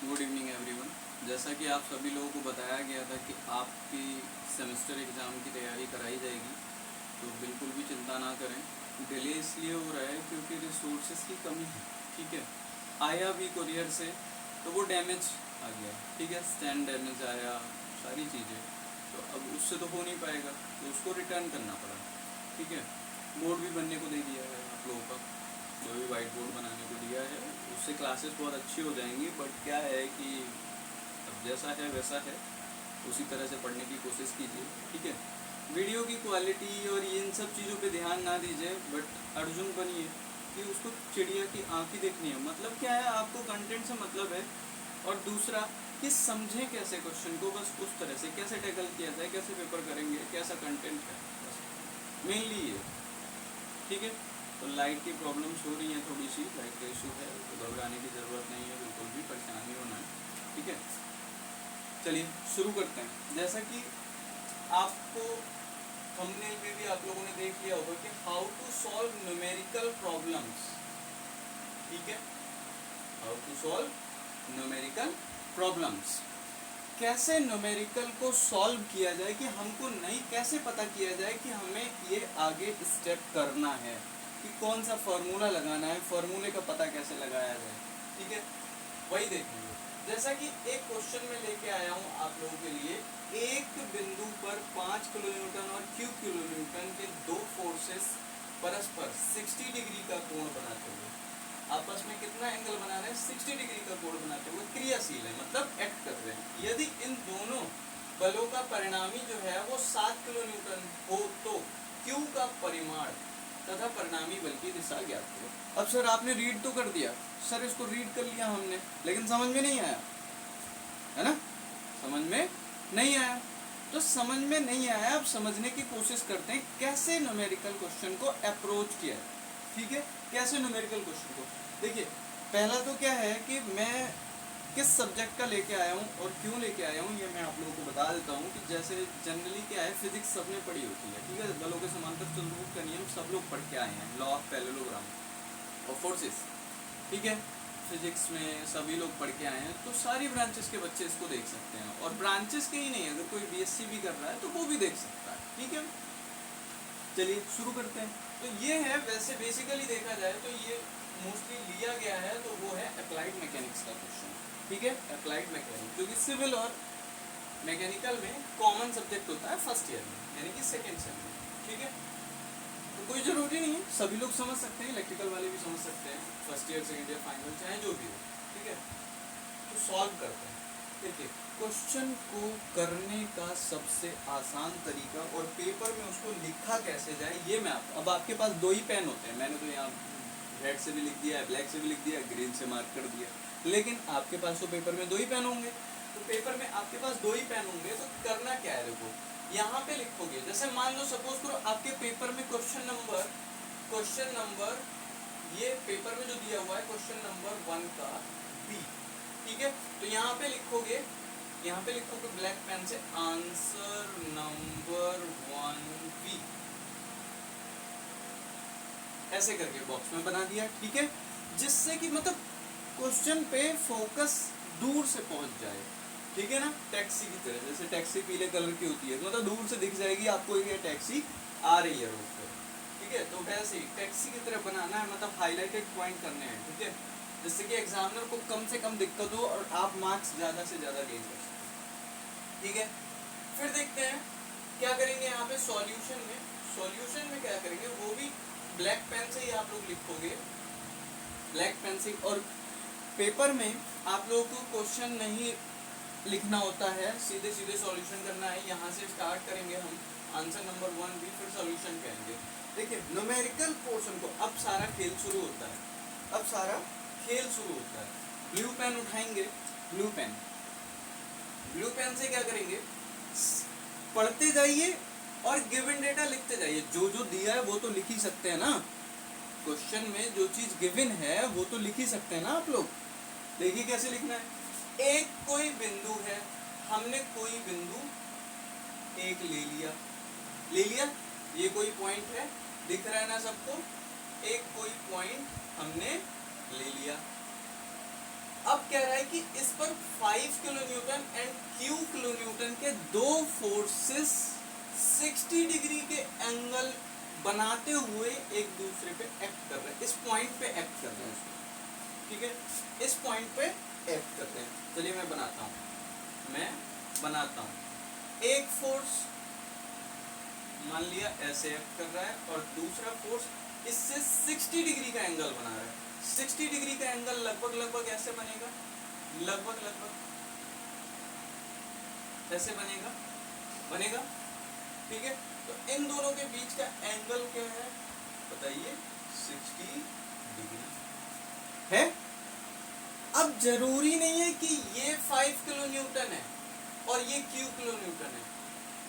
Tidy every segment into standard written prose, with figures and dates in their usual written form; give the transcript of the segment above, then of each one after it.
Good evening everyone. जैसा कि आप सभी लोगों को बताया गया था कि आपकी सेमेस्टर एग्ज़ाम की तैयारी कराई जाएगी, तो बिल्कुल भी चिंता ना करें। डिले इसलिए हो रहा है क्योंकि रिसोर्सेज की कमी है। ठीक है, आया भी कुरियर से तो वो डैमेज आ गया। ठीक है, स्टैंड डैमेज आया, सारी चीज़ें, तो अब उससे तो हो नहीं पाएगा, तो उसको रिटर्न करना पड़ा। ठीक है, बोर्ड भी बनने को दे दिया है आप लोगों का, जो भी वाइट बोर्ड बनाने को दिया है, उससे क्लासेस बहुत अच्छी हो जाएंगी। बट क्या है कि अब जैसा है वैसा है, उसी तरह से पढ़ने की कोशिश कीजिए। ठीक है, वीडियो की क्वालिटी और इन सब चीज़ों पे ध्यान ना दीजिए, बट अर्जुन बनिए कि उसको चिड़िया की आँख ही देखनी है। मतलब क्या है, आपको कंटेंट से मतलब है। और दूसरा कि समझें कैसे क्वेश्चन को, बस उस तरह से कैसे टैकल किया जाए, कैसे पेपर करेंगे, कैसा कंटेंट है, बस मेनली ये। ठीक है, तो लाइट की प्रॉब्लम्स हो रही हैं, थोड़ी सी लाइट का इशू है, तो घबराने की ज़रूरत नहीं है, बिल्कुल भी परेशान नहीं होना है। ठीक है, चलिए शुरू करते हैं। जैसा कि आपको थंबनेल पे भी आप लोगों ने देख लिया होगा कि how to solve numerical problems. ठीक है, how to solve numerical problems, कैसे न्यूमेरिकल को सॉल्व किया जाए, कि हमको नहीं कैसे पता किया जाए कि हमें ये आगे स्टेप करना है, कि कौन सा फार्मूला लगाना है, फार्मूले का पता कैसे लगाया जाए। ठीक है, वही देखेंगे। जैसा कि एक क्वेश्चन में लेके आया हूँ आप लोगों के लिए, एक बिंदु पर 5 किलो न्यूटन और क्यूब किलो न्यूटन के दो फोर्सेस परस्पर 60 डिग्री का कोण बनाते हुए, आपस में कितना एंगल बना रहे हैं, 60 डिग्री का कोण बनाते हुए क्रियाशील है, मतलब एक्ट कर रहे हैं। यदि इन दोनों बलों का परिणामी जो है वो 7 किलो न्यूटन हो तो Q का परिमाण तथा परिणामी बल की दिशा ज्ञात करो। अब सर आपने रीड तो कर दिया, सर इसको रीड कर लिया हमने, लेकिन समझ में नहीं आया, है ना, समझ में नहीं आया। तो समझ में नहीं आया, अब समझने की कोशिश करते हैं कैसे न्यूमेरिकल क्वेश्चन को अप्रोच किया है। ठीक है, कैसे न्यूमेरिकल क्वेश्चन को, देखिए पहला तो क्या है कि मैं किस सब्जेक्ट का लेके आया हूँ और क्यों लेके आया हूँ, ये मैं आप लोगों को बता देता हूँ। कि जैसे जनरली क्या है, फिजिक्स सबने पढ़ी होती है। ठीक है, बलों के समांतर चतुर्भुज का नियम सब लोग पढ़ के आए हैं, लॉ ऑफ पैरेललोग्राम और फोर्सेस। ठीक है, फिजिक्स में सभी लोग पढ़ के आए हैं, तो सारी ब्रांचेस के बच्चे इसको देख सकते हैं। और ब्रांचेस के ही नहीं, अगर कोई बीएससी भी कर रहा है तो वो भी देख सकता है। ठीक है, चलिए शुरू करते हैं। तो ये है, वैसे बेसिकली देखा जाए तो ये मोस्टली लिया गया है, तो वो है अप्लाइड मैकेनिक्स का क्वेश्चन। ठीक है, अप्लाइड मैकेनिक्स, क्योंकि सिविल और मैकेनिकल में कॉमन सब्जेक्ट होता है फर्स्ट ईयर में, यानी कि सेकेंड सेम में। ठीक है, तो कोई जरूरी नहीं है, सभी लोग समझ सकते हैं, इलेक्ट्रिकल वाले भी समझ सकते हैं, first year second year final चाहे जो भी हो। ठीक है, तो सॉल्व करते हैं। देखिए, क्वेश्चन को करने का सबसे आसान तरीका और पेपर में उसको लिखा कैसे जाए, ये मैं अब आपके पास दो ही पेन होते हैं, मैंने तो यहाँ रेड से भी लिख दिया है, ब्लैक से भी लिख दिया, ग्रीन से मार्क कर दिया, लेकिन आपके पास तो पेपर में दो ही पेन होंगे। तो पेपर में आपके पास दो ही पेन होंगे, तो करना क्या है, देखो यहाँ पे लिखोगे। जैसे मान लो सपोज करो आपके पेपर में क्वेश्चन नंबर ये पेपर में जो दिया हुआ है क्वेश्चन नंबर 1 का बी। ठीक है, तो यहाँ पे लिखोगे ब्लैक पेन से आंसर नंबर 1 बी, ऐसे करके बॉक्स में बना दिया। ठीक है, जिससे कि मतलब क्वेश्चन पे फोकस दूर से पहुंच जाए। ठीक है ना, टैक्सी की तरह, जैसे टैक्सी पीले कलर की होती है, मतलब दूर से दिख जाएगी आपको ये टैक्सी आ रही है रोड पे। ठीक है, तो वैसे ही टैक्सी की तरह बनाना है, मतलब हाईलाइटेड पॉइंट करने हैं। ठीक है, जिससे कि एग्जामिनर को कम से कम दिक्कत हो और आप मार्क्स ज़्यादा से ज़्यादा गेन कर सकें। ठीक है, फिर देखते हैं क्या करेंगे यहाँ पे सॉल्यूशन में क्या करेंगे, वो भी ब्लैक पेन से ही आप लोग लिखोगे, ब्लैक पेन से। और पेपर में आप लोगों को क्वेश्चन नहीं लिखना होता है, सीधे सॉल्यूशन करना है। यहाँ से स्टार्ट करेंगे हम, आंसर नंबर 1 भी, फिर सॉल्यूशन करेंगे। देखिए न्यूमेरिकल पोर्शन को अब सारा खेल शुरू होता है, ब्लू पेन उठाएंगे, ब्लू पेन से क्या करेंगे, पढ़ते जाइए और गिवन डेटा लिखते जाइए। जो जो दिया है वो तो लिख ही सकते हैं ना, क्वेश्चन में जो चीज गिवन है वो तो लिख ही सकते हैं ना आप लोग। देखिए कैसे लिखना है, एक कोई बिंदु है, हमने कोई बिंदु एक ले लिया, ये कोई पॉइंट है, दिख रहा है ना सबको, एक कोई पॉइंट हमने ले लिया। अब कह रहा है कि इस पर 5 kilo Newton and Q kilo Newton के दो फोर्सेस 60 डिग्री के एंगल बनाते हुए एक दूसरे पे एक्ट कर रहे हैं, इस पॉइंट पे एक्ट कर रहे हैं, ठीक है, इस पॉइंट पे एक्ट करते हैं। चलिए मैं बनाता हूं एक फोर्स मान लिया ऐसे एक्ट कर रहा है और दूसरा फोर्स इससे 60 डिग्री का एंगल बना रहा है। 60 डिग्री का एंगल लगभग ऐसे बनेगा, लगभग ऐसे बनेगा, ठीक है। तो इन दोनों के बीच का एंगल क्या है बताइए, 60 डिग्री है। अब जरूरी नहीं है कि ये 5 किलो न्यूटन है और ये Q किलो न्यूटन है,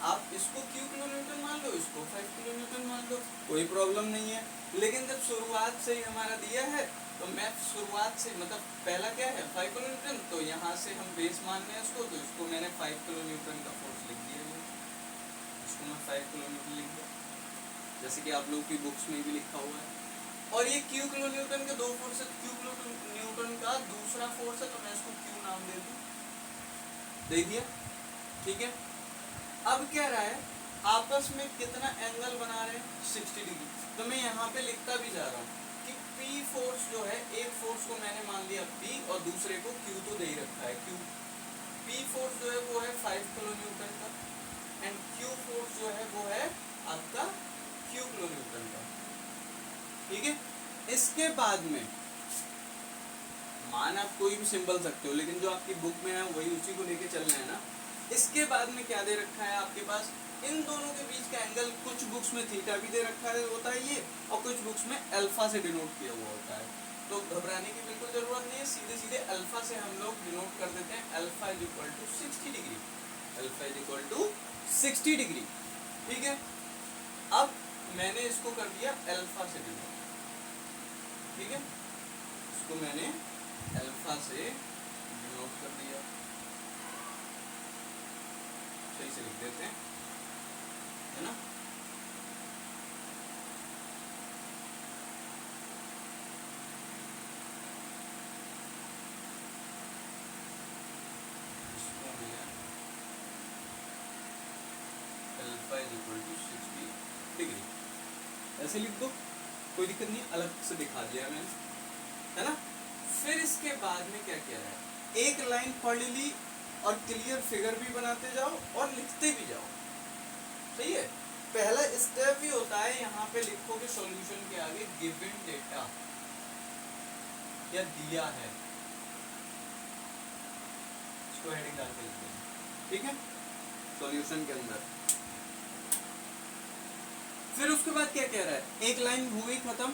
आप इसको Q किलो न्यूटन मान लो, इसको 5 किलो न्यूटन मान लो, कोई प्रॉब्लम नहीं है। लेकिन जब शुरुआत से ही हमारा दिया है तो मैं शुरुआत से मतलब पहला क्या है 5 किलो न्यूटन, तो यहाँ से हम बेस मान रहे हैं इसको, तो इसको मैंने 5 किलो न्यूटन का फोर्स लिख दिया है, इसको मैं 5 किलो न्यूटन लिख दिया, जैसे कि आप लोग की बुक्स में भी लिखा हुआ है। और ये Q किलो न्यूटन के दो फोर्स है, Q किलो न्यूटन का दूसरा फोर्स है, तो मैं इसको Q नाम दे दिया, ठीक है। अब क्या रहा है आपस में कितना एंगल बना रहे हैं 60 डिग्री, तो मैं यहाँ पे लिखता भी जा रहा हूँ कि P फोर्स जो है, एक फोर्स को मैंने मान लिया P और दूसरे को Q तो दे ही रखा है Q। P फोर्स जो है वो है 5 किलो न्यूटन का एंड Q फोर्स जो है वो है आपका Q किलो न्यूटन का, ठीक है। इसके बाद में मान आप कोई भी सिंबल सकते हो, लेकिन जो आपकी बुक में है वही उसी को लेके चलना है ना। इसके बाद में क्या दे रखा है आपके पास, इन दोनों के बीच का एंगल कुछ बुक्स में थीटा भी दे रखा है होता है ये, और कुछ बुक्स में अल्फा से डिनोट किया हुआ होता है। तो घबराने की बिल्कुल जरूरत नहीं है, सीधे अल्फा से हम लोग डिनोट कर देते हैं, alpha is equal to 60 degree, alpha is equal to 60 degree, ठीक है। अब मैंने इसको कर दिया अल्फा से डिनोट, ठीक है, इसको मैंने अल्फा से डिनोट कर दिया, सही से लिख देते हैं, है ना। इसको मैं alpha is equal to 60 degree ऐसे लिख दो, कोई दिक्कत नहीं, अलग से दिखा दिया मैंने, है ना। फिर इसके बाद में क्या कह रहा है, एक लाइन पढ़ ली और क्लियर फिगर भी बनाते जाओ और लिखते भी जाओ, सही है। पहला स्टेप ही होता है यहाँ पे लिखोगे सॉल्यूशन के आगे गिवन डेटा या दिया है, इसको हेडिंग डाल के लिखते हैं, ठीक है, सॉल्यूशन के अंदर। फिर उसके बाद क्या कह रहा है, एक लाइन हो गई खत्म,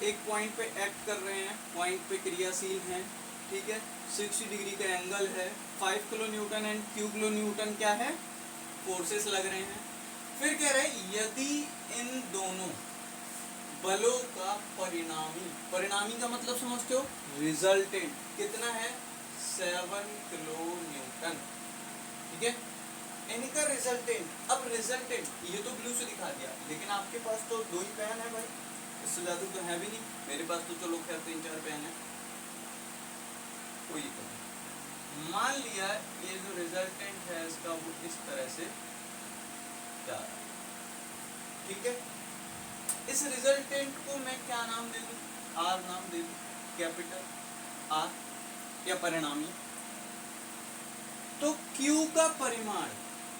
एक पॉइंट पे एक्ट कर रहे हैं, पॉइंट पे क्रियाशील हैं, ठीक है, 60 डिग्री का एंगल है, 5 kilo Newton and Q kilo Newton क्या है, फोर्सेस लग रहे हैं। फिर कह रहे हैं यदि इन दोनों बलों का परिणामी का मतलब समझते हो, रिजल्टेंट कितना है 7 किलो न्यूटन, ठीक है, इनका रिजल्टेंट। अब रिजल्टेंट ये तो ब्लू से दिखा दिया, लेकिन आपके पास तो 2 ही पेन है भाई, इससे ज्यादा तो है भी नहीं, मेरे पास तो चलो खैर 3-4 पेन है, कोई दिक्कत नहीं। मान लिया ये जो रिजल्टेंट है इसका वो इस तरह से जा रहा है, ठीक है। इस रिजल्टेंट को मैं क्या नाम दे दूं, आर नाम दे दूं, कैपिटल आर या परिणामी। तो Q का परिमाण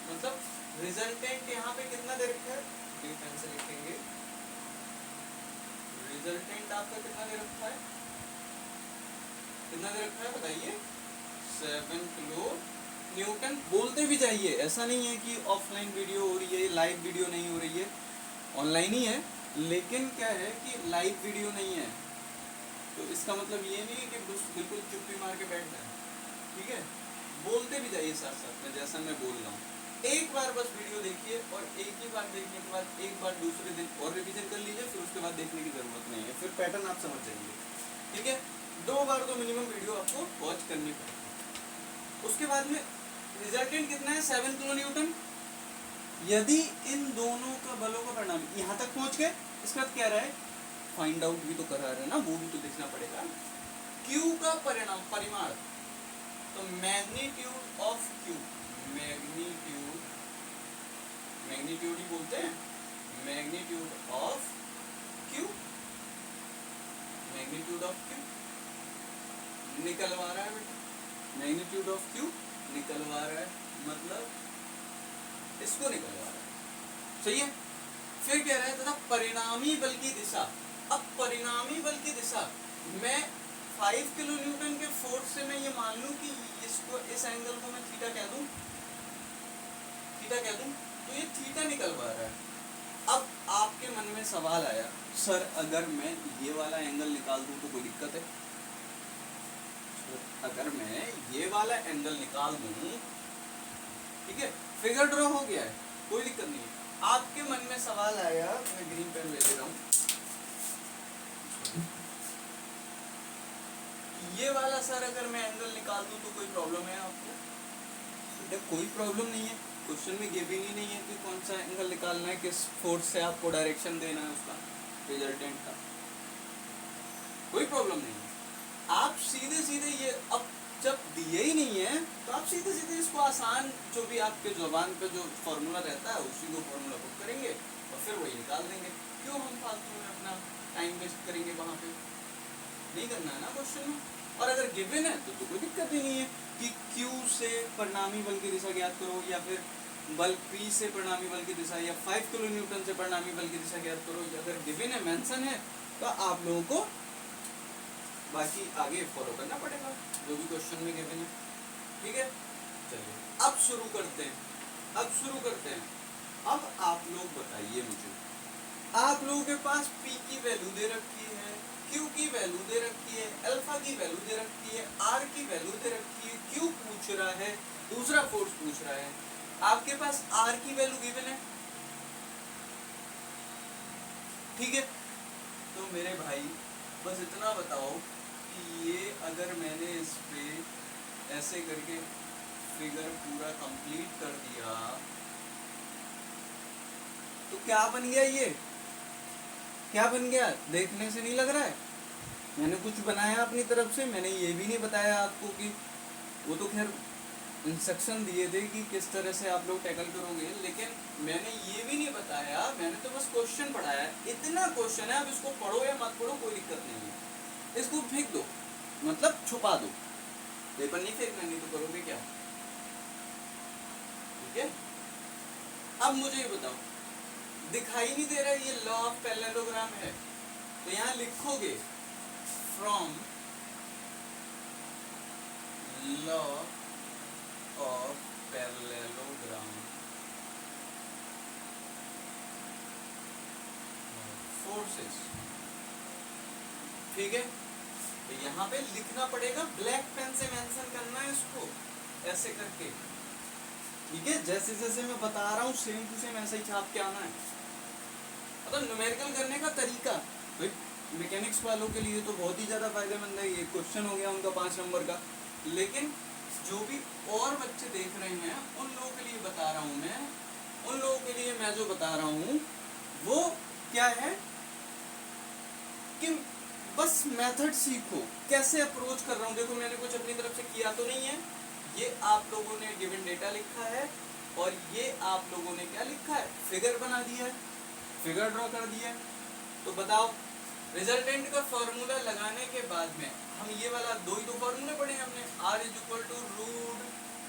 मतलब रिजल्टेंट यहाँ पे कितना दे रखा है, पेन से लिखेंगे, रिजल्टेंट आपका कितना दे रखा है, कितना दे रखा है बताइए, 7 किलो न्यूटन। बोलते भी जाइए, ऐसा नहीं है कि ऑफलाइन वीडियो हो रही है, लाइव वीडियो नहीं हो रही है, ऑनलाइन ही है, लेकिन क्या है कि लाइव वीडियो नहीं है, तो इसका मतलब ये नहीं है कि बिल्कुल चुप्पी मार के बैठ जाए, ठीक है, बोलते भी जाइए साथ साथ में, जैसा मैं बोल रहा हूँ। एक बार बस वीडियो देखिए और एक ही बार देखने के बाद एक बार दूसरे दिन और रिवीजन कर लीजिए, फिर उसके बाद देखने की जरूरत नहीं है, फिर पैटर्न आप समझ जाएंगे, ठीक है। 2 बार तो मिनिमम वीडियो आपको वॉच करनी पड़ेगी। उसके बाद में रिजल्टेंट कितना है 7 किलो न्यूटन। यदि इन दोनों का बलों का परिणाम, यहाँ तक पहुंच गए, इसके बाद क्या रहा है, फाइंड आउट भी तो करा रहे हैं ना, वो भी तो देखना पड़ेगा, क्यू का परिमाण, तो मैग्नीट्यूड ऑफ क्यू, मैग्नीट्यूड ही बोलते हैं, magnitude of Q, magnitude of Q निकलवा रहा है बेटा, मैग्नीट्यूड ऑफ क्यू निकलवा रहा है, मतलब इसको निकलवा रहा है, सही है। फिर कह रहा है तथा परिणामी बल की दिशा, अब परिणामी बल की दिशा, मैं 5 किलो न्यूटन के फोर्स से मैं ये मान लूं कि इसको, इस एंगल को मैं थीटा कह दूं, तो ये थीटा निकलवा रहा है। अब आपके मन में सवाल आया, सर अगर मैं ये वाला एंगल निकाल दूं तो कोई दिक्कत है? अगर मैं ये वाला एंगल निकाल दूं, ठीक है, फिगर ड्रॉ हो गया है, कोई दिक्कत नहीं है। आपके मन में सवाल आया, मैं ग्रीन पेन ले ले रहा हूं, ये वाला सर अगर मैं एंगल निकाल दूं तो कोई प्रॉब्लम है आपको? कोई प्रॉब्लम नहीं है, क्वेश्चन में गिवन ही नहीं है कि कौन सा एंगल निकालना है, किस फोर्स से आपको डायरेक्शन देना है उसका, रिजल्टेंट का, कोई प्रॉब्लम नहीं है। आप सीधे सीधे ये, अब जब दिए ही नहीं है तो आप सीधे सीधे इसको आसान, जो भी आपके जुबान पे जो फॉर्मूला रहता है उसी को फॉर्मूला पुट करेंगे और फिर वही निकाल देंगे। क्यों हम फालतू में अपना टाइम वेस्ट करेंगे, वहां पे नहीं करना है ना क्वेश्चन में। और अगर गिवन है तो कोई दिक्कत ही नहीं है कि Q से परिणामी बल की दिशा ज्ञात करो, या फिर बल P से परिणामी बल की दिशा, या 5 किलो न्यूटन से परिणामी बल की दिशा ज्ञात करो। अगर गिवन है, मेंशन है, तो आप लोगों को बाकी आगे फॉलो करना पड़ेगा जो भी क्वेश्चन में गिवन है, ठीक है। चलिए अब शुरू करते हैं। अब आप लोग बताइए मुझे, आप लोगों के पास P की वैल्यू दे रखी है, Q की वैल्यू दे रखी है, अल्फा की वैल्यू दे रखी है, R की वैल्यू दे रखी है, Q पूछ रहा है, दूसरा फोर्स पूछ रहा है। आपके पास R की वैल्यू गिवन है, ठीक है। तो मेरे भाई बस इतना बताओ कि ये अगर मैंने इस पे ऐसे करके फिगर पूरा कंप्लीट कर दिया तो क्या बन गया? ये क्या बन गया? देखने से नहीं लग रहा है मैंने कुछ बनाया अपनी तरफ से? मैंने ये भी नहीं बताया आपको कि, वो तो खैर इंस्ट्रक्शन दिए थे कि किस तरह से आप लोग टैकल करोगे, लेकिन मैंने ये भी नहीं बताया, मैंने तो बस क्वेश्चन पढ़ाया। इतना क्वेश्चन है, अब इसको पढ़ो या मत पढ़ो कोई दिक्कत नहीं है, इसको फेंक दो, मतलब छुपा दो, पेपर नहीं फेंकना, नहीं तो करोगे क्या, ठीक है। अब मुझे ये बताओ, दिखाई नहीं दे रहा है ये लॉ ऑफ पैरेललोग्राम है, तो यहाँ लिखोगे from law of parallelogram forces, ठीक है। तो यहाँ पे लिखना पड़ेगा, ब्लैक पेन से मेंशन करना है इसको ऐसे करके, ठीक है। जैसे जैसे मैं बता रहा हूँ सेम टू सेम ऐसा ही छाप के आना है। मतलब न्यूमेरिकल करने का तरीका भाई मैकेनिक्स वालों के लिए तो बहुत ही ज्यादा फायदेमंद है, ये क्वेश्चन हो गया उनका 5 नंबर का, लेकिन जो भी और बच्चे देख रहे हैं उन लोगों के लिए बता रहा हूँ मैं, उन लोगों के लिए मैं जो बता रहा हूँ वो क्या है कि बस मेथड सीखो, कैसे अप्रोच कर रहा हूँ। देखो मैंने कुछ अपनी तरफ से किया तो नहीं है, ये आप लोगों ने गिवन डेटा लिखा है और ये आप लोगों ने क्या लिखा है, फिगर बना दिया है, फिगर ड्रॉ कर दिया है। तो बताओ रिजल्टेंट का फॉर्मूला लगाने के बाद में हम ये वाला दो ही फॉर्मूले पढ़े हमने, R is equal to root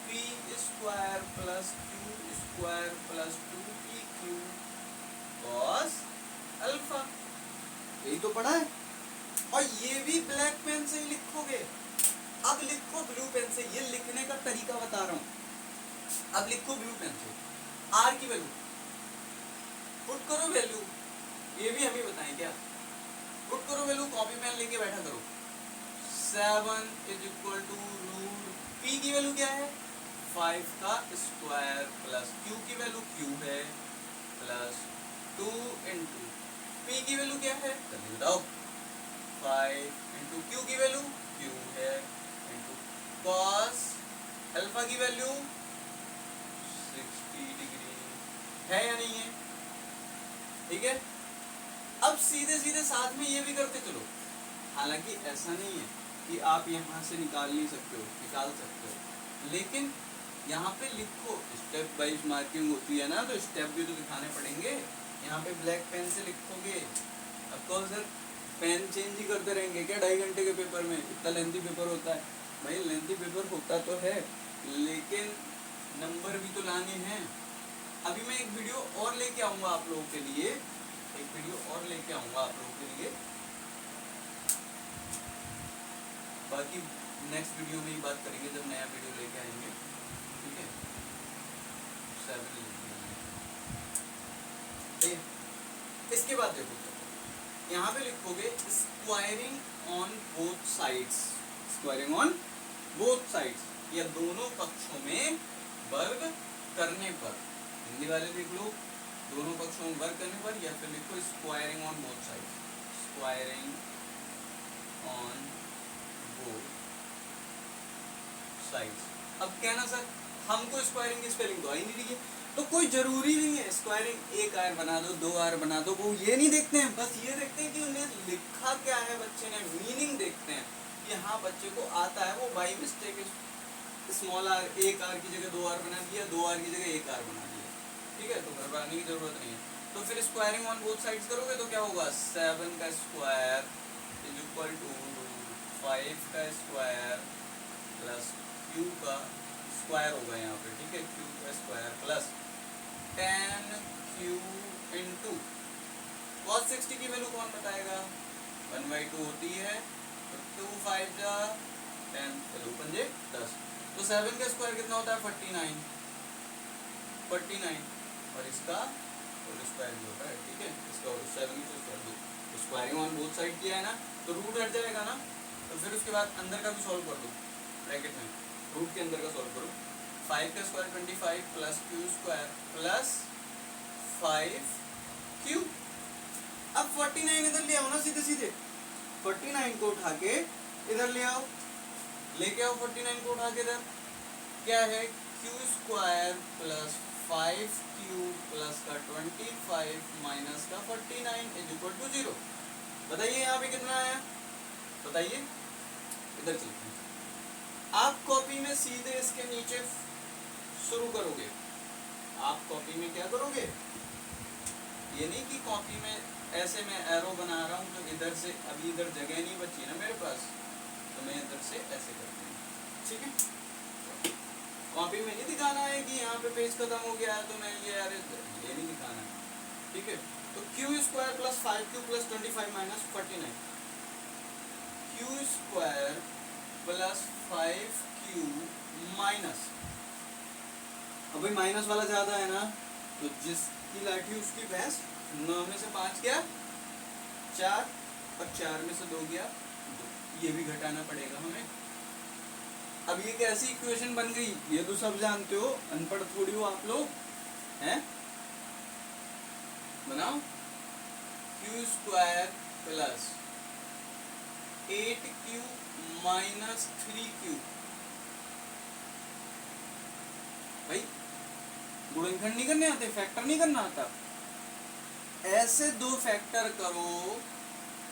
p square plus q square plus 2pq cos alpha, यही तो पढ़ा है। और ये भी ब्लैक पेन से ही लिखोगे। अब लिखो ब्लू पेन से, ये लिखने का तरीका बता रहा हूं। अब लिखो ब्लू पेन से, R की वैल्यू पुट करो, वैल्यू ये भी हम ही बताएं क्या, पुट करो वैल्यू, कॉपी पेन लेके बैठा करो। 7 is equal to root p की वैल्यू क्या है 5 का स्क्वायर प्लस क्यू की वैल्यू क्यू है प्लस 2 इंटू पी की वैल्यू क्या है जल्दी बताओ 5 इंटू क्यू की वैल्यू क्यू है इंटू कॉस अल्फा की वैल्यू 60 डिग्री है या नहीं है, ठीक है। अब सीधे सीधे साथ में ये भी करते चलो, हालांकि ऐसा नहीं है कि आप यहाँ से निकाल नहीं सकते हो, निकाल सकते हो, लेकिन यहाँ पे लिखो, स्टेप वाइज मार्किंग होती है ना, तो स्टेप भी तो दिखाने पड़ेंगे। यहाँ पे ब्लैक पेन से लिखोगे। अब कहो सर पेन चेंज ही करते रहेंगे क्या 2.5 घंटे के पेपर में, इतना लेंथी पेपर होता है? भाई लेंथी पेपर होता तो है, लेकिन नंबर भी तो लाने हैं। अभी मैं एक वीडियो और लेके आऊंगा आप लोगों के लिए, एक वीडियो और लेके आऊंगा आप लोगों के लिए, बाकी नेक्स्ट वीडियो में ही बात करेंगे जब नया वीडियो लेके आएंगे, ठीक है। 7 इसके बाद देखो यहाँ पे लिखोगे squaring on both sides, squaring on both sides, या दोनों पक्षों में वर्ग करने पर। हिंदी वाले लिख लो दोनों पक्षों में वर्ग करने पर, या फिर लिखो squaring on both sides, squaring on both sides. अब कहना सर हमको स्क्वायरिंग की स्पेलिंग तो आई नहीं रही है, तो कोई जरूरी नहीं है स्क्वायरिंग एक आर बना दो, 2 आर बना दो, वो ये नहीं देखते हैं, बस ये देखते हैं कि उन्हें लिखा क्या है बच्चे ने, मीनिंग देखते हैं कि हाँ बच्चे को आता है, वो बाई मिस्टेक स्मॉल आर एक आर की जगह 2 आर बना दिया, 2 आर की जगह 1 आर बना दिया, ठीक है, तो घबराने की जरूरत नहीं है। तो फिर स्क्वायरिंग ऑन बोथ साइड्स करोगे तो क्या होगा, 7 का स्क्वायर इज इक्वल टू 5 का स्क्वायर प्लस q का स्क्वायर होगा यहाँ पे, ठीक है, q का square plus 10q into cos 60 की वैल्यू कौन बताएगा, 1/2 होती है, तो 2 5 जा 10, चलो 5 10, तो 7 का स्क्वायर कितना होता है 49, 49, और इसका होल स्क्वायर भी होता है, ठीक है, इसका 7 का स्क्वायर दो, तो स्क्वायरिंग ऑन बोथ साइड किया है ना, तो रूट हट जाएगा ना, तो फिर उसके बाद अंदर का भी सॉल्व कर दो, ब्रैकेट में रूट के अंदर का सॉल्व करो, 5 का square 25 plus q square plus 5q। अब 49 इधर ले आओ ना, सीधे सीधे 49 को उठा के इधर ले आओ, लेके आओ 49 को उठा के इधर, क्या है q square plus 5q plus का 25 माइनस का 49 इज इक्वल टू 0। बताइए यहाँ पे कितना आया, बताइए, इधर चलते हैं। आप कॉपी में सीधे इसके नीचे शुरू करोगे, आप कॉपी में क्या करोगे, ये नहीं कि कॉपी में ऐसे मैं एरो बना रहा हूँ, तो इधर से अभी इधर जगह नहीं बची ना मेरे पास, तो मैं इधर से ऐसे करता हूँ, ठीक है। कॉपी में नहीं दिखाना है कि यहाँ पे पेज खत्म हो गया है तो मैं ये नहीं दिखाना है, ठीक है। तो q square plus 5q plus 25 minus 49, q square plus 5q minus, अब भाई माइनस वाला ज्यादा है ना, तो जिसकी लाठी उसकी भैंस, 9 में से 5 गया 4, और 4 में से 2 गया 2, ये भी घटाना पड़ेगा हमें। अब ये कैसी इक्वेशन बन गई, ये तो सब जानते हो, अनपढ़ थोड़ी हो आप लोग हैं, बनाओ, q square plus 8q minus 3q, भाई गुणनखंड नहीं करने आते, फैक्टर नहीं करना आता, ऐसे दो फैक्टर करो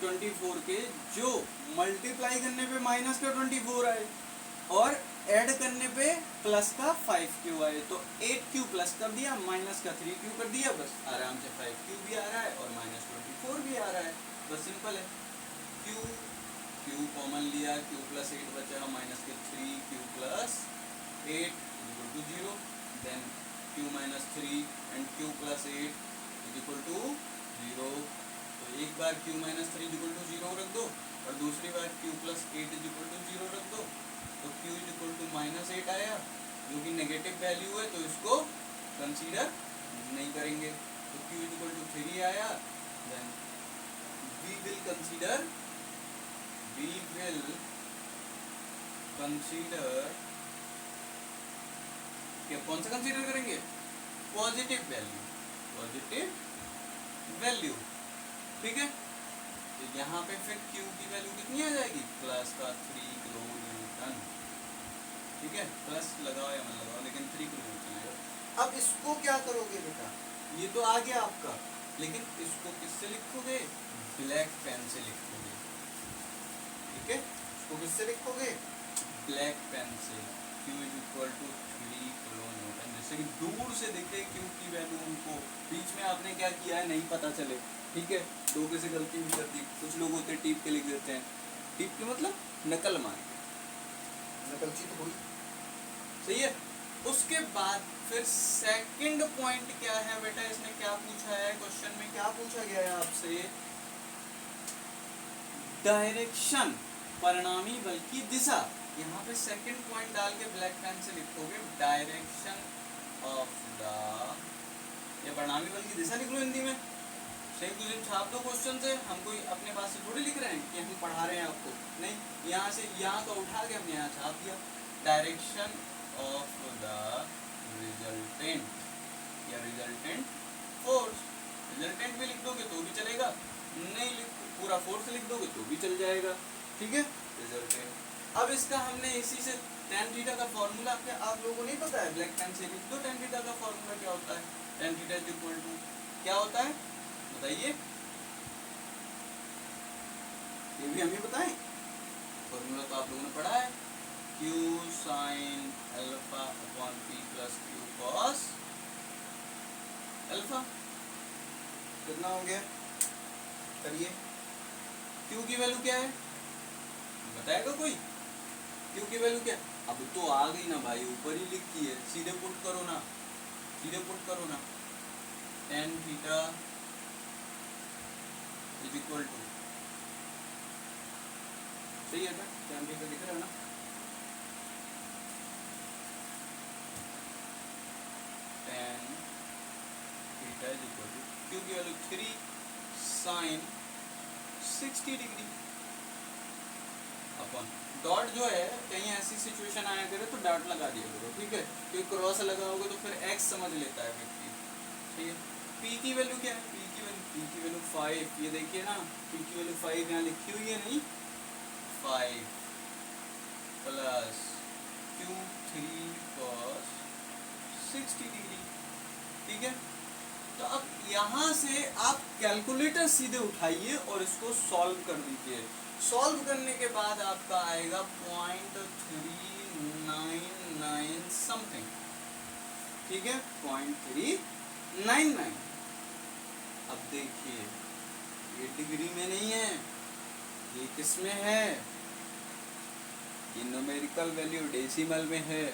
24 के जो मल्टीप्लाई करने पे माइनस का 24 आए और ऐड करने पे प्लस का 5q आए, तो 8q प्लस कर दिया, माइनस का 3q कर दिया, बस आराम से 5q भी आ रहा है और माइनस 24 भी आ रहा है, बस सिंपल है। q कॉमन लिया, q प्लस 8 बचा, माइनस के 3q plus 8 equal to 0, then q minus 3 and q plus 8 is equal to 0, तो एक बार q minus 3 is equal to 0 रख दो और दूसरी बार q plus 8 is equal to 0 रख दो, तो q is equal to minus 8 आया, जो कि नेगेटिव वैल्यू है तो इसको कंसीडर नहीं करेंगे, तो q इज इक्वल टू 3 आया, देन we will consider क्या, कौन सा कंसीडर करेंगे, पॉजिटिव वैल्यू, ठीक है। तो यहाँ पे फिर q की वैल्यू कितनी आ जाएगी, प्लस का 3 किलो न्यूटन, ठीक है, प्लस लगाओ या मत लगाओ लेकिन 3 किलो न्यूटन आएगा। अब इसको क्या करोगे बेटा, ये तो आ गया आपका, लेकिन इसको किससे लिखोगे, ब्लैक पेन से लिखोगे, ठीक है, इसको तो किससे लिखोगे? ब्लैक पेन से। Q is equal to 3 kilo newton. जैसे कि दूर से दिखे Q की वैल्यू उनको, बीच में आपने क्या किया है नहीं पता चले, ठीक है, धोखे से गलती भी कर दी। कुछ लोग होते हैं टीप के लिख देते हैं, टीप के मतलब नकल मार के, नकलची तो हुई। सही है। उसके बाद फिर सेकंड पॉइंट क्या है बेटा, इसने क्या पूछा है क्वेश्चन में, क्या पूछा गया है आपसे, डायरेक्शन, परिणामी बल की दिशा। यहाँ पे सेकंड पॉइंट डाल के ब्लैक पेन से लिखोगे डायरेक्शन ऑफ द, ये परिणामी बल की दिशा लिख लो हिंदी में, सेम टू सेम छाप दो क्वेश्चन से। हम कोई अपने पास से थोड़ी लिख रहे हैं कि हम पढ़ा रहे हैं आपको, नहीं, यहाँ से यहाँ का उठा के हमने यहाँ छाप दिया, डायरेक्शन ऑफ द रिजल्टेंट या रिजल्टेंट फोर्स। रिजल्टेंट भी लिख दोगे तो भी चलेगा, नहीं लिख पूरा फोर्स लिख दोगे तो भी चल जाएगा, ठीक है, रिजल्टेंट। अब इसका हमने इसी से tan थीटा का फॉर्मूला क्या आप लोगों को नहीं पता है, ब्लैक पेन से लिख दो tan थीटा का फॉर्मूला क्या होता है, tan theta is equal to क्या होता है बताइए, ये भी हमें बताएं, फॉर्मूला तो आप लोगों ने पढ़ा है, Q sin alpha upon P plus Q cos alpha. कितना हो गया, करिए, Q की वैल्यू क्या है बताएगा कोई, Q की वैल्यू क्या, अब तो आ गई ना भाई, ऊपर ही लिखी है, सीधे पुट करो ना, सीधे पुट करो ना, tan theta is equal to, सही है क्या, tan थीटा दिख रहा है ना, tan theta is equal to Q की वैल्यू 3 sin 60 डिग्री अपन, डॉट जो है कहीं ऐसी सिचुएशन आया करे तो डॉट लगा दिया करो, ठीक है, क्योंकि क्रॉस लगा होगा तो फिर x समझ लेता है व्यक्ति, ठीक है। P की वैल्यू क्या है, P की वैल्यू 5, ये देखिए ना, P की वैल्यू 5 यहाँ लिखी हुई है नहीं, 5 प्लस Q3 cos 60 डिग्री, ठीक है। तो अब यहाँ से आप कैलकुलेटर सीधे उठाइए और इसको सॉल्व कर दीजिए, सॉल्व करने के बाद आपका आएगा 0.399 समथिंग, ठीक है, 0.399। अब देखिए ये डिग्री में नहीं है, ये किस में है, ये न्यूमेरिकल वैल्यू डेसिमल में है,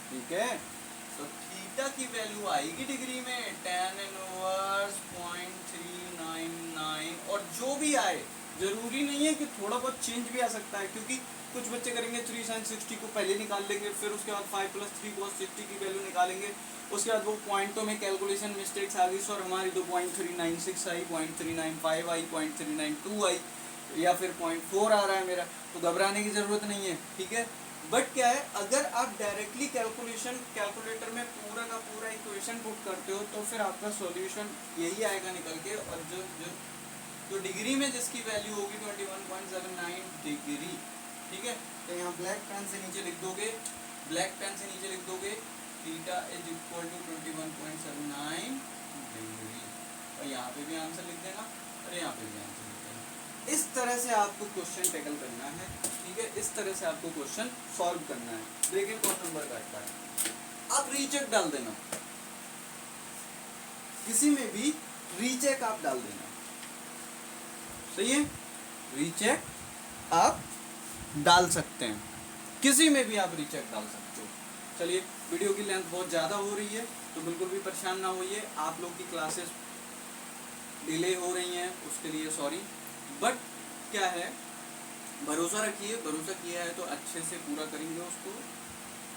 ठीक है। तो थीटा की वैल्यू आएगी डिग्री में tan इनवर्स 0.399, और जो भी आए जरूरी नहीं है कि थोड़ा बहुत चेंज भी आ सकता है, क्योंकि कुछ बच्चे करेंगे 3 sin 60 को पहले निकाल लेंगे, फिर उसके बाद 5 प्लस 3 cos 60 की वैल्यू निकालेंगे, उसके बाद वो पॉइंटों में कैलकुलेशन मिस्टेक्स आ गई, सर हमारी तो 0.396 आई, 0.395 आई, 0.392 आई, या फिर 0.4 आ रहा है मेरा, तो घबराने की जरूरत नहीं है, ठीक है। बट क्या है, अगर आप डायरेक्टली कैलकुलेटर में पूरा का पूरा इक्वेशन पुट करते हो तो फिर आपका सॉल्यूशन यही आएगा निकल के, और जो डिग्री में जिसकी वैल्यू होगी 21.79 डिग्री, ठीक है। तो यहाँ ब्लैक पेन से नीचे लिख दोगे, ब्लैक पेन से नीचे लिख दोगे theta is equal to 21.79 degree, और यहाँ पे भी आंसर लिख देना और यहाँ पे भी आंसर लिख देना। इस तरह से आपको क्वेश्चन टैकल करना है, ठीक है, इस तरह से आपको क्वेश्चन सॉल्व करना है। देखिए कौन नंबर काटता है, आप रीचेक डाल देना, किसी में भी रीचेक आप डाल देना, सही है, रीचेक आप डाल सकते हैं, किसी में भी आप रीचेक डाल सकते हो। चलिए, वीडियो की लेंथ बहुत ज़्यादा हो रही है तो बिल्कुल भी परेशान ना होइए, आप लोग की क्लासेस डिले हो रही हैं उसके लिए सॉरी, बट क्या है, भरोसा रखिए, भरोसा किया है तो अच्छे से पूरा करेंगे उसको,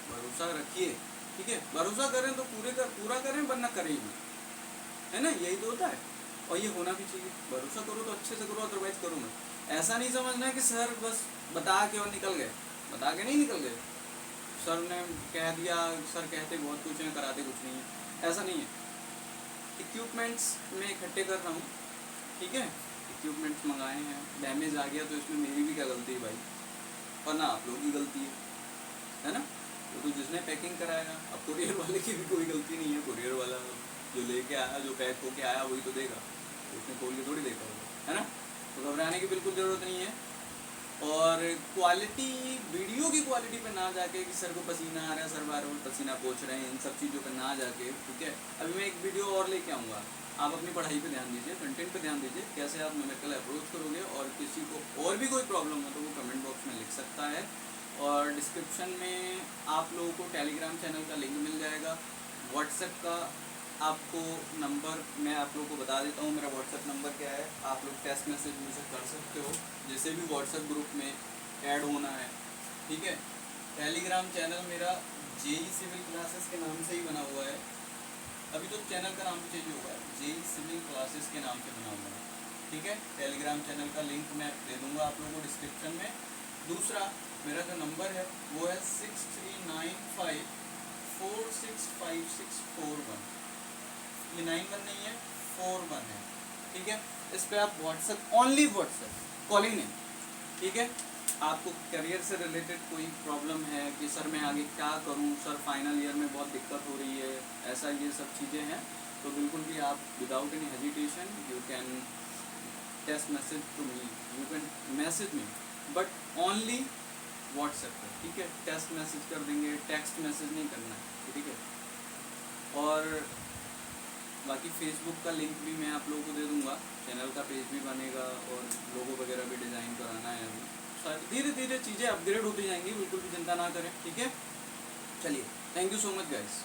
भरोसा रखिए, ठीक है, भरोसा करें तो पूरा करें, वरना करें ही, है ना, यही तो होता है, और ये होना भी चाहिए, भरोसा करो तो अच्छे से करो, अदरवाइज करो मत। ऐसा नहीं समझना है कि सर बस बता के और निकल गए, बता के नहीं निकल गए, सर ने कह दिया, सर कहते बहुत कुछ है कराते कुछ नहीं है, ऐसा नहीं है। इक्विपमेंट्स में इकट्ठे कर रहा हूँ, ठीक है, इक्विपमेंट्स मंगाए हैं, डैमेज आ गया तो इसमें मेरी भी क्या गलती है भाई, और ना आप लोग की गलती है ना, वो तो जिसने पैकिंग कराया, अब कुरियर वाले की भी कोई गलती नहीं है, कुरियर वाला जो लेके आया, जो पैक होके आया वही तो देगा, उसने खोल के थोड़ी देखा होगा, है ना, तो घबराने की बिल्कुल ज़रूरत नहीं है, और क्वालिटी, वीडियो की क्वालिटी पे ना जाके कि सर को पसीना आ रहा है, सर बार बार पसीना पोंछ रहे हैं, इन सब चीज़ों पे ना जाके, ठीक है। अभी मैं एक वीडियो और लेके आऊँगा, आप अपनी पढ़ाई पे ध्यान दीजिए, कंटेंट पे ध्यान दीजिए, कैसे आप न्यूमेरिकल अप्रोच करोगे। और किसी को और भी कोई प्रॉब्लम हो तो वो कमेंट बॉक्स में लिख सकता है। और डिस्क्रिप्शन में आप लोगों को टेलीग्राम चैनल का लिंक मिल जाएगा। व्हाट्सएप का आपको नंबर मैं आप लोगों को बता देता हूँ, मेरा व्हाट्सएप नंबर क्या है। आप लोग टेक्स्ट मैसेज मुझे कर सकते हो, जैसे भी व्हाट्सएप ग्रुप में ऐड होना है, ठीक है। टेलीग्राम चैनल मेरा जेई सिविल क्लासेस के नाम से ही बना हुआ है। अभी तो चैनल का नाम चेंज होगा, जेई सिविल क्लासेस के नाम से बना हुआ है, ठीक है। टेलीग्राम चैनल का लिंक मैं दे दूँगा आप लोगों को डिस्क्रिप्शन में। दूसरा मेरा जो नंबर है वो है 6395465641। ये 91 नहीं है, 41 है, ठीक है। इस पे आप व्हाट्सएप, ओनली व्हाट्सएप, कॉलिंग नहीं, ठीक है। आपको करियर से रिलेटेड कोई प्रॉब्लम है कि सर मैं आगे क्या करूं, सर फाइनल ईयर में बहुत दिक्कत हो रही है, ऐसा ये सब चीज़ें हैं, तो बिल्कुल भी आप without any hesitation you can text message to me, you can message me, but only WhatsApp पर, ठीक है। टेक्स्ट मैसेज कर देंगे, टेक्स्ट मैसेज नहीं करना है, ठीक है। और बाकी फेसबुक का लिंक भी मैं आप लोगों को दे दूंगा, चैनल का पेज भी बनेगा और लोगो वगैरह भी डिज़ाइन कराना है। अभी धीरे धीरे चीज़ें अपग्रेड होती जाएंगी, बिल्कुल भी चिंता ना करें, ठीक है। चलिए, thank you so much guys.